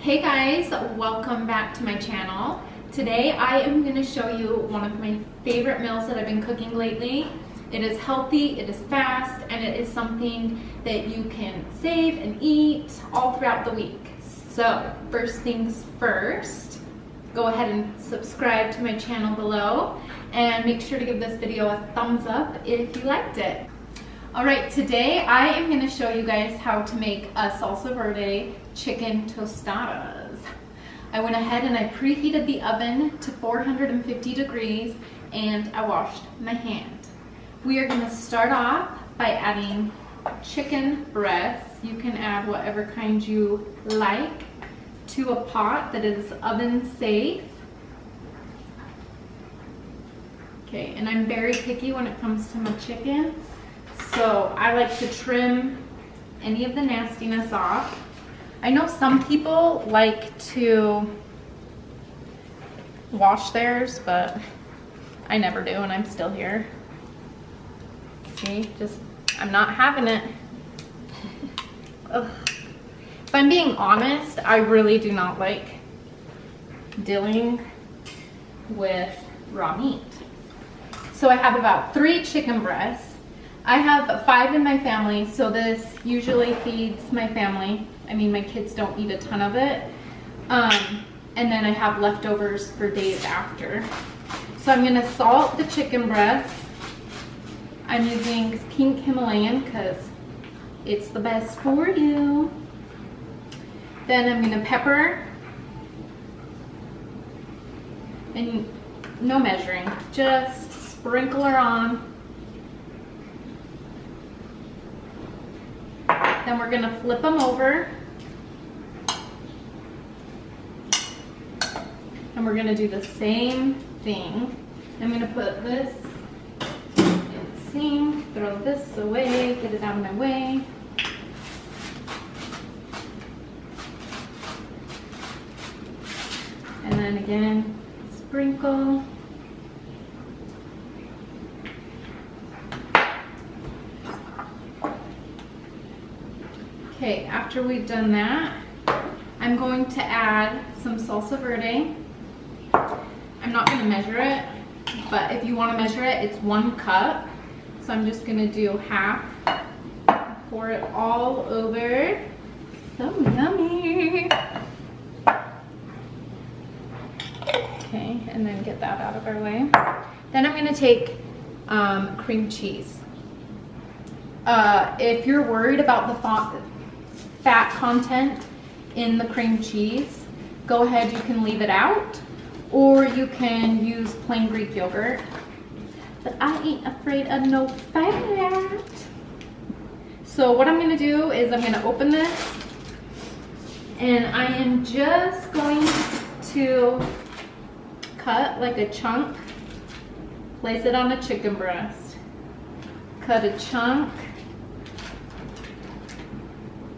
Hey guys, welcome back to my channel. Today I am going to show you one of my favorite meals that I've been cooking lately. It is healthy, it is fast, and it is something that you can save and eat all throughout the week. So first things first, go ahead and subscribe to my channel below and make sure to give this video a thumbs up if you liked it. Alright, today I am going to show you guys how to make a Salsa Verde Chicken Tostadas. I went ahead and I preheated the oven to 450 degrees and I washed my hand. We are going to start off by adding chicken breasts. You can add whatever kind you like to a pot that is oven safe. Okay, and I'm very picky when it comes to my chicken. So I like to trim any of the nastiness off. I know some people like to wash theirs, but I never do and I'm still here. See, I'm not having it. If I'm being honest, I really do not like dealing with raw meat. So I have about 3 chicken breasts. I have 5 in my family, so this usually feeds my family. I mean, my kids don't eat a ton of it. And then I have leftovers for days after. So I'm gonna salt the chicken breasts. I'm using pink Himalayan because it's the best for you. Then I'm gonna pepper. And no measuring, just sprinkle her on. Then we're gonna flip them over. And we're gonna do the same thing. I'm gonna put this in the sink, throw this away, get it out of my way. And then again, sprinkle. Okay, after we've done that, I'm going to add some salsa verde. I'm not going to measure it, but if you want to measure it, it's 1 cup. So I'm just going to do half, pour it all over. So yummy. Okay, and then get that out of our way. Then I'm going to take cream cheese. If you're worried about the fat content in the cream cheese, go ahead, you can leave it out, or you can use plain Greek yogurt. But I ain't afraid of no fat. So what I'm gonna do is I'm gonna open this, and I am just going to cut like a chunk, place it on a chicken breast, cut a chunk,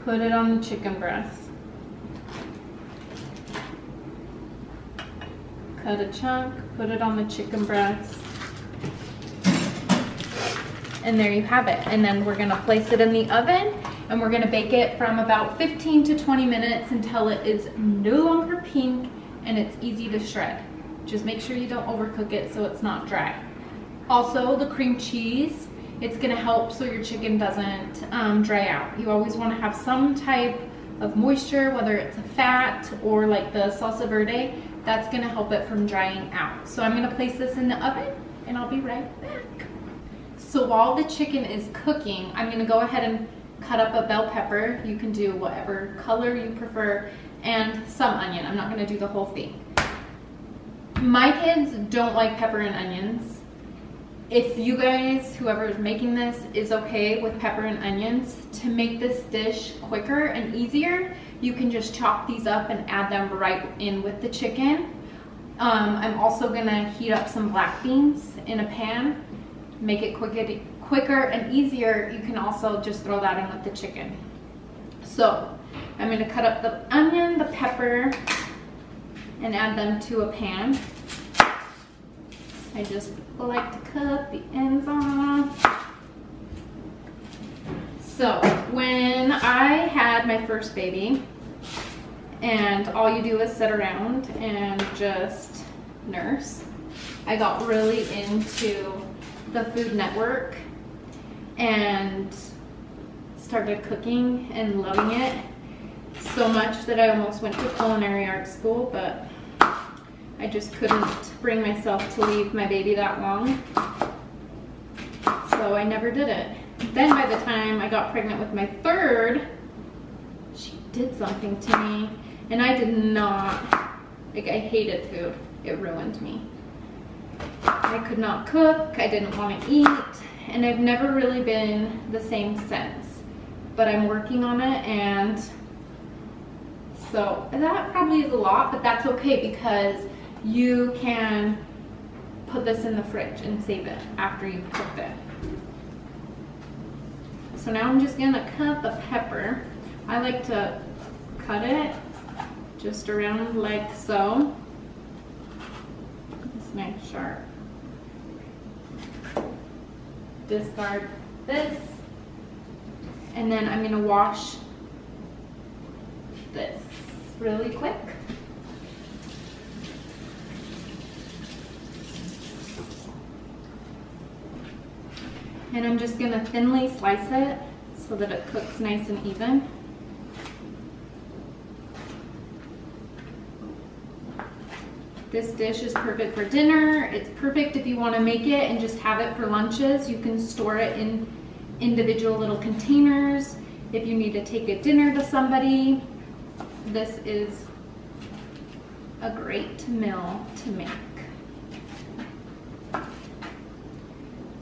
put it on the chicken breast. Cut a chunk, put it on the chicken breast. And there you have it. And then we're gonna place it in the oven and we're gonna bake it from about 15 to 20 minutes until it is no longer pink and it's easy to shred. Just make sure you don't overcook it so it's not dry. Also, the cream cheese, it's gonna help so your chicken doesn't dry out. You always wanna have some type of moisture, whether it's a fat or like the salsa verde, that's gonna help it from drying out. So I'm gonna place this in the oven and I'll be right back. So while the chicken is cooking, I'm gonna go ahead and cut up a bell pepper. You can do whatever color you prefer, and some onion. I'm not gonna do the whole thing. My kids don't like pepper and onions. If you guys, whoever is making this, is okay with pepper and onions, to make this dish quicker and easier, you can just chop these up and add them right in with the chicken. I'm also gonna heat up some black beans in a pan, make it quicker and easier. You can also just throw that in with the chicken. So I'm gonna cut up the onion, the pepper, and add them to a pan. I just like to cut the ends off. So when I had my first baby, and all you do is sit around and just nurse. I got really into the Food Network and started cooking and loving it so much that I almost went to culinary arts school, but I just couldn't bring myself to leave my baby that long, so I never did it. Then by the time I got pregnant with my third, she did something to me, and I did not, like, I hated food. It ruined me. I could not cook, I didn't want to eat, and I've never really been the same since. But I'm working on it, and so that probably is a lot, but that's okay because you can put this in the fridge and save it after you've cooked it. So now I'm just gonna cut the pepper. I like to cut it just around like so. It's nice sharp. Discard this. And then I'm gonna wash this really quick. And I'm just gonna thinly slice it so that it cooks nice and even. This dish is perfect for dinner. It's perfect if you want to make it and just have it for lunches. You can store it in individual little containers. If you need to take a dinner to somebody, this is a great meal to make.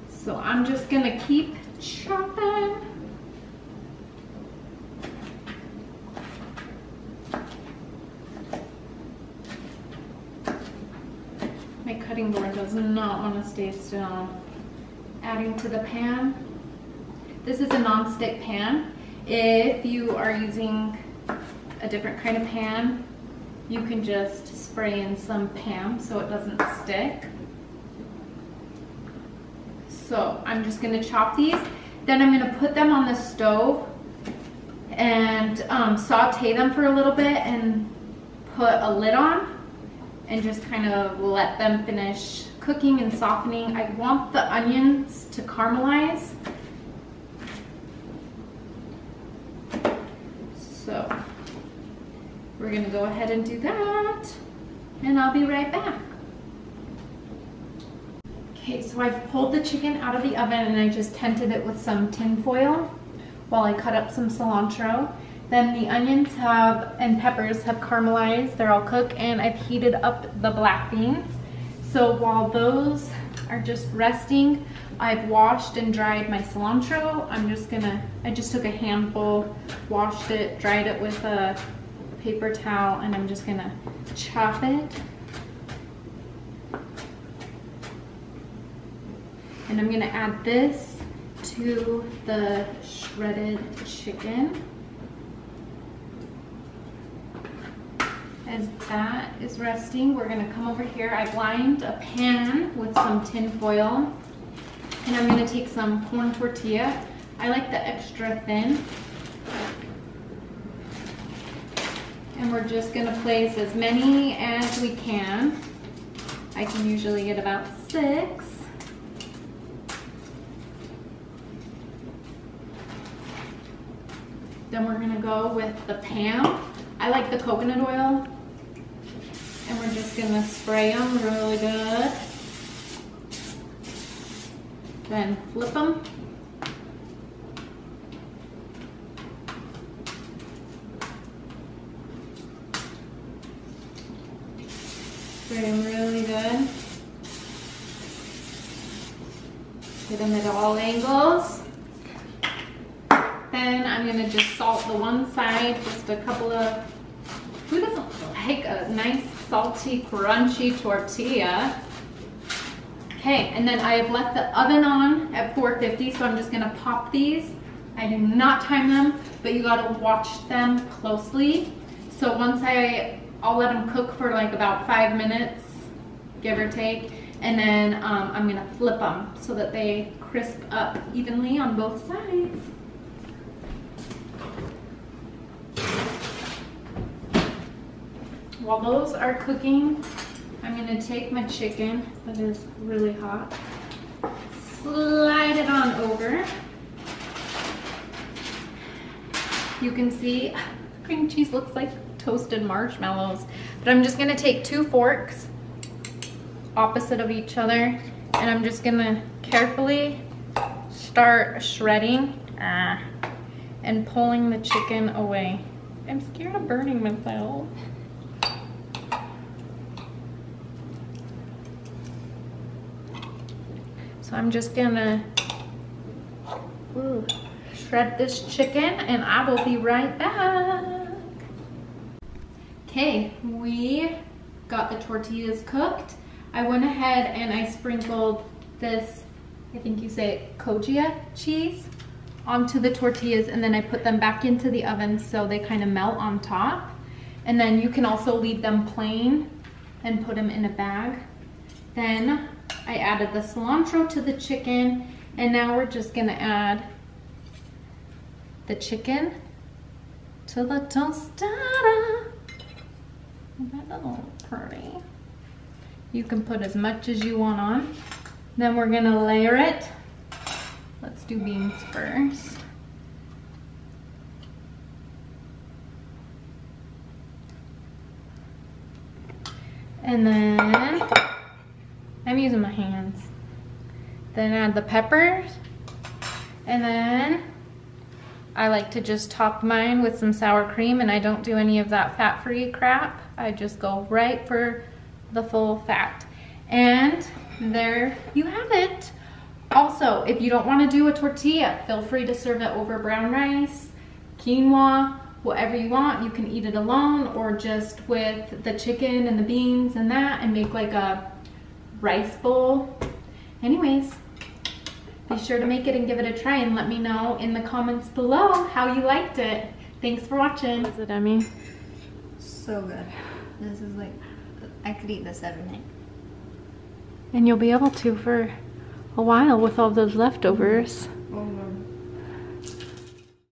So I'm just gonna keep chopping. My cutting board does not want to stay still. Adding to the pan. This is a non-stick pan. If you are using a different kind of pan, you can just spray in some Pam so it doesn't stick. So I'm just gonna chop these. Then I'm gonna put them on the stove and saute them for a little bit and put a lid on and just kind of let them finish cooking and softening. I want the onions to caramelize. So we're gonna go ahead and do that, and I'll be right back. Okay, so I've pulled the chicken out of the oven and I just tented it with some tin foil while I cut up some cilantro. Then the onions and peppers have caramelized, they're all cooked, and I've heated up the black beans. So while those are just resting, I've washed and dried my cilantro. I just took a handful, washed it, dried it with a paper towel, and I'm just gonna chop it. And I'm gonna add this to the shredded chicken. As that is resting, we're gonna come over here. I've lined a pan with some tin foil, and I'm gonna take some corn tortilla. I like the extra thin. And we're just gonna place as many as we can. I can usually get about 6. Then we're gonna go with the Pam. I like the coconut oil. And we're just gonna spray them really good. Then flip them. Spray them really good. Hit them at all angles. Then I'm gonna just salt the one side, just a couple of, who doesn't like a nice salty, crunchy tortilla? Okay, and then I have left the oven on at 450, so I'm just gonna pop these. I do not time them, but you gotta watch them closely. So once I'll let them cook for like about 5 minutes, give or take, and then I'm gonna flip them so that they crisp up evenly on both sides. while those are cooking, I'm gonna take my chicken that is really hot, slide it on over. You can see cream cheese looks like toasted marshmallows, but I'm just gonna take 2 forks opposite of each other, and I'm just gonna carefully start shredding and pulling the chicken away. I'm scared of burning myself. So I'm just gonna shred this chicken, and I will be right back. Okay, we got the tortillas cooked. I went ahead and I sprinkled this, I think you say Cotija cheese, onto the tortillas, and then I put them back into the oven so they kind of melt on top. And then you can also leave them plain and put them in a bag. Then I added the cilantro to the chicken, and now we're just gonna add the chicken to the tostada. That's all pretty. You can put as much as you want on. Then we're gonna layer it. Let's do beans first. And then I'm using my hands. Then add the peppers. And then I like to just top mine with some sour cream, and I don't do any of that fat-free crap. I just go right for the full fat. And there you have it. Also, if you don't want to do a tortilla, feel free to serve it over brown rice, quinoa, whatever you want. You can eat it alone or just with the chicken and the beans and that, and make like a rice bowl. Anyways, be sure to make it and give it a try, and let me know in the comments below how you liked it. Thanks for watching. Is it Emmy? So good. This is like, I could eat this every night. And you'll be able to for a while with all those leftovers. Oh,